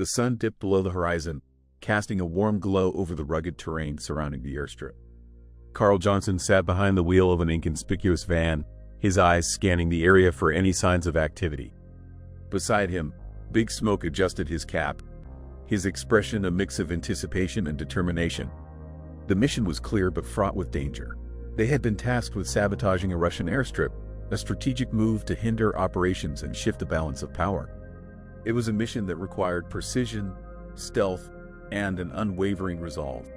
The sun dipped below the horizon, casting a warm glow over the rugged terrain surrounding the airstrip. Carl Johnson sat behind the wheel of an inconspicuous van, his eyes scanning the area for any signs of activity. Beside him, Big Smoke adjusted his cap, his expression a mix of anticipation and determination. The mission was clear but fraught with danger. They had been tasked with sabotaging a Russian airstrip, a strategic move to hinder operations and shift the balance of power. It was a mission that required precision, stealth, and an unwavering resolve.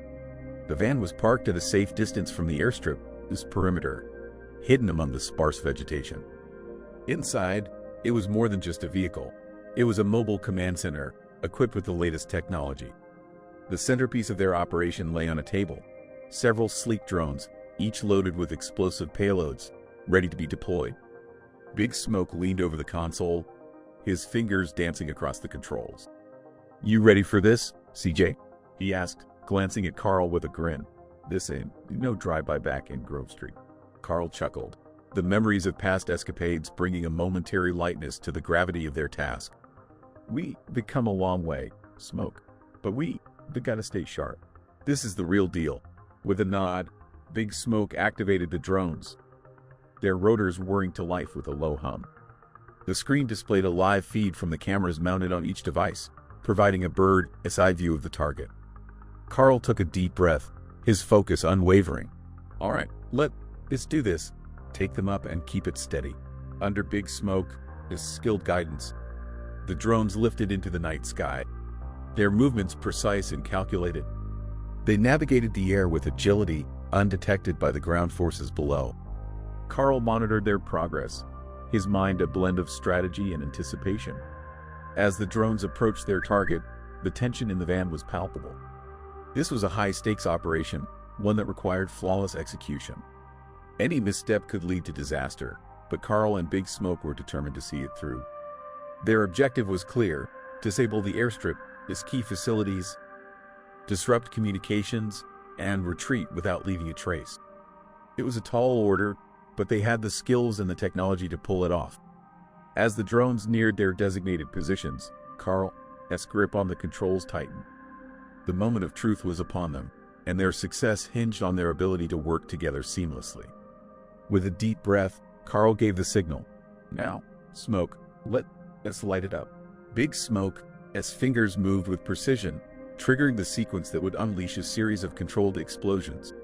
The van was parked at a safe distance from the airstrip's perimeter, hidden among the sparse vegetation. Inside, it was more than just a vehicle. It was a mobile command center, equipped with the latest technology. The centerpiece of their operation lay on a table. Several sleek drones, each loaded with explosive payloads, ready to be deployed. Big Smoke leaned over the console, his fingers dancing across the controls. "You ready for this, CJ?" he asked, glancing at Carl with a grin. "This ain't no drive-by back in Grove Street." Carl chuckled, the memories of past escapades bringing a momentary lightness to the gravity of their task. "We've come a long way, Smoke, but we gotta stay sharp. This is the real deal." With a nod, Big Smoke activated the drones, their rotors whirring to life with a low hum. The screen displayed a live feed from the cameras mounted on each device, providing a bird's-eye view of the target. Carl took a deep breath, his focus unwavering. "All right, let's do this. Take them up and keep it steady." Under Big Smoke's skilled guidance, the drones lifted into the night sky, their movements precise and calculated. They navigated the air with agility undetected by the ground forces below. Carl monitored their progress, his mind a blend of strategy and anticipation. As the drones approached their target, the tension in the van was palpable. This was a high-stakes operation, one that required flawless execution. Any misstep could lead to disaster, but Carl and Big Smoke were determined to see it through. Their objective was clear: disable the airstrip, its key facilities, disrupt communications, and retreat without leaving a trace. It was a tall order, but they had the skills and the technology to pull it off. As the drones neared their designated positions, Carl's grip on the controls tightened. The moment of truth was upon them, and their success hinged on their ability to work together seamlessly. With a deep breath, Carl gave the signal. "Now, Smoke, let's light it up." Big Smoke's fingers moved with precision, triggering the sequence that would unleash a series of controlled explosions.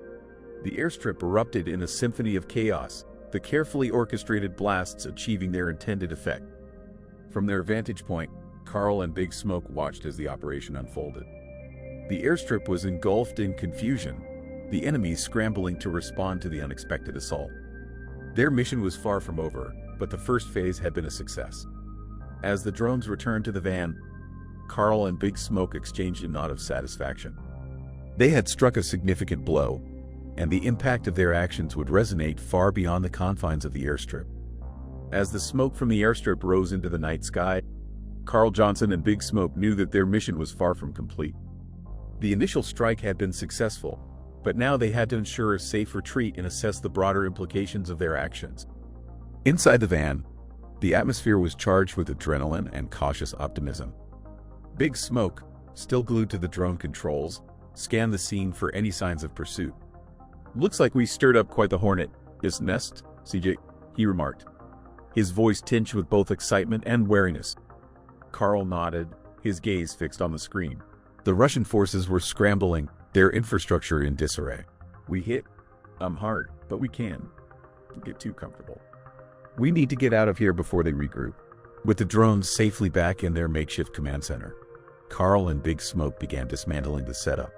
The airstrip erupted in a symphony of chaos, the carefully orchestrated blasts achieving their intended effect. From their vantage point, Carl and Big Smoke watched as the operation unfolded. The airstrip was engulfed in confusion, the enemy scrambling to respond to the unexpected assault. Their mission was far from over, but the first phase had been a success. As the drones returned to the van, Carl and Big Smoke exchanged a nod of satisfaction. They had struck a significant blow, and the impact of their actions would resonate far beyond the confines of the airstrip. As the smoke from the airstrip rose into the night sky, Carl Johnson and Big Smoke knew that their mission was far from complete. The initial strike had been successful, but now they had to ensure a safe retreat and assess the broader implications of their actions. Inside the van, the atmosphere was charged with adrenaline and cautious optimism. Big Smoke, still glued to the drone controls, scanned the scene for any signs of pursuit. "Looks like we stirred up quite the hornet's nest, CJ," he remarked, his voice tinged with both excitement and wariness. Carl nodded, his gaze fixed on the screen. The Russian forces were scrambling, their infrastructure in disarray. "We hit hard, but we can't get too comfortable. We need to get out of here before they regroup." With the drones safely back in their makeshift command center, Carl and Big Smoke began dismantling the setup.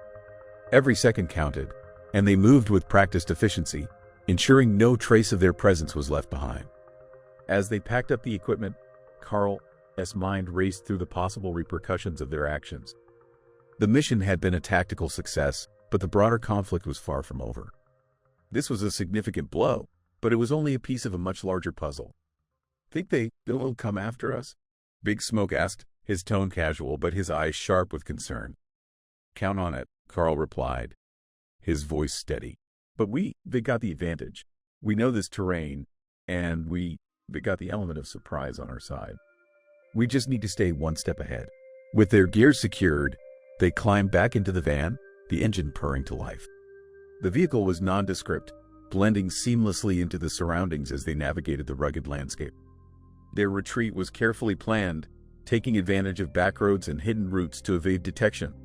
Every second counted, and they moved with practiced efficiency, ensuring no trace of their presence was left behind. As they packed up the equipment, Carl's mind raced through the possible repercussions of their actions. The mission had been a tactical success, but the broader conflict was far from over. This was a significant blow, but it was only a piece of a much larger puzzle. "Think they'll come after us?" Big Smoke asked, his tone casual but his eyes sharp with concern. "Count on it," Carl replied, his voice steady. "But they got the advantage. We know this terrain, and they got the element of surprise on our side. We just need to stay one step ahead." With their gear secured, they climbed back into the van, the engine purring to life. The vehicle was nondescript, blending seamlessly into the surroundings as they navigated the rugged landscape. Their retreat was carefully planned, taking advantage of backroads and hidden routes to evade detection.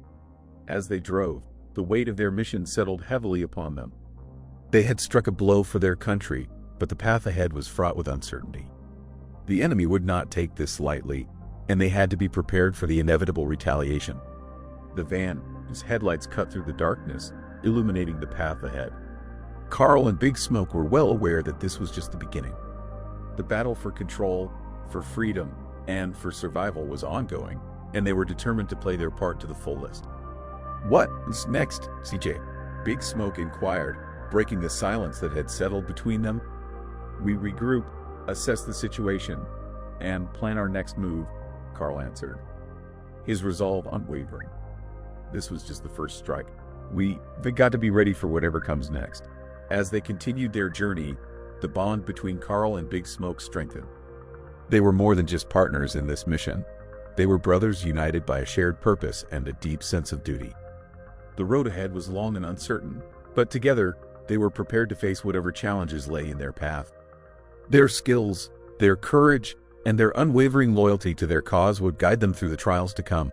As they drove, the weight of their mission settled heavily upon them. They had struck a blow for their country, but the path ahead was fraught with uncertainty. The enemy would not take this lightly, and they had to be prepared for the inevitable retaliation. The van, whose headlights cut through the darkness, illuminating the path ahead. Carl and Big Smoke were well aware that this was just the beginning. The battle for control, for freedom, and for survival was ongoing, and they were determined to play their part to the fullest. "What's next, CJ?" Big Smoke inquired, breaking the silence that had settled between them. "We regroup, assess the situation, and plan our next move," Carl answered, his resolve unwavering. This was just the first strike. They got to be ready for whatever comes next. As they continued their journey, the bond between Carl and Big Smoke strengthened. They were more than just partners in this mission. They were brothers united by a shared purpose and a deep sense of duty. The road ahead was long and uncertain, but together, they were prepared to face whatever challenges lay in their path. Their skills, their courage, and their unwavering loyalty to their cause would guide them through the trials to come.